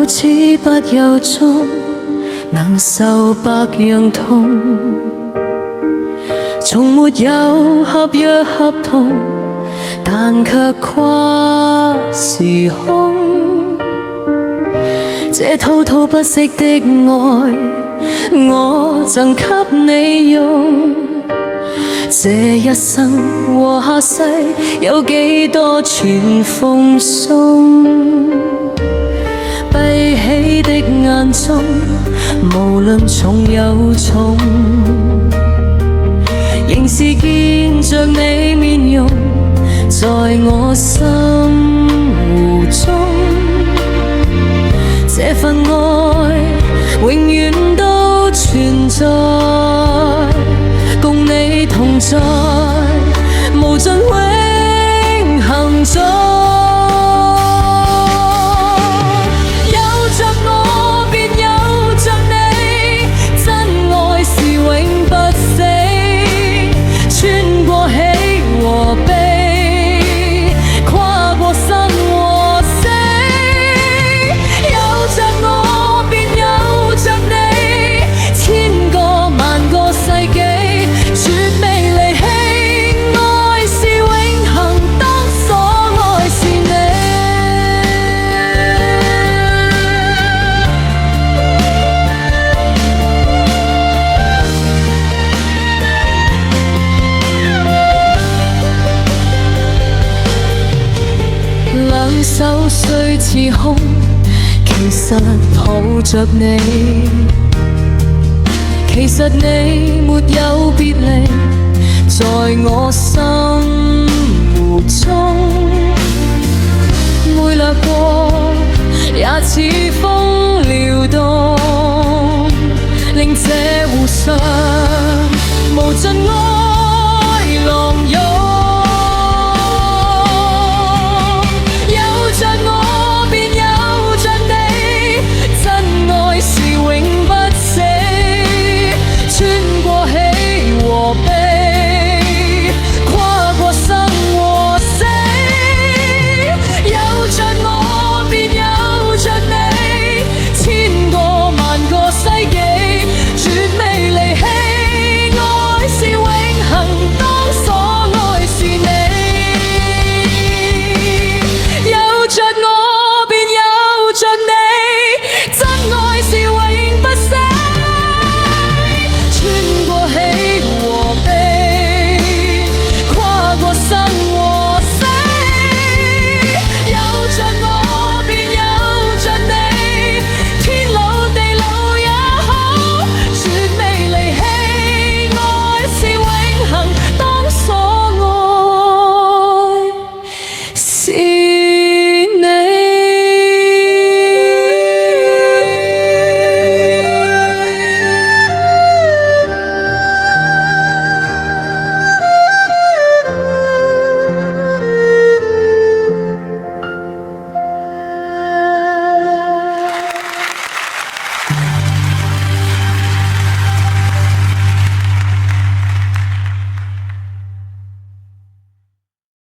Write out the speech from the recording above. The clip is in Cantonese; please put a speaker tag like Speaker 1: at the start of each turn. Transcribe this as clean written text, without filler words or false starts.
Speaker 1: 似不由衷，能受百樣痛，從沒有合約合同，但卻跨時空。這滔滔不息的愛，我贈給你用。這一生和下世有幾多全奉送？閉起的眼中，無論重有重，仍是見着你面容，在我心湖中。這份愛永遠都存在，共你同在，無盡永恆中。有着我便有着你，真愛是永不死，穿過喜和悲，跨過生和死。有着我便有着你，千個萬個世紀，絕未離棄。愛是永恆，當所愛是你。兩手雖似空，其實抱着你，其實你沒有別離，在我心湖中。每掠過也似風撩動，令這湖上無盡愛。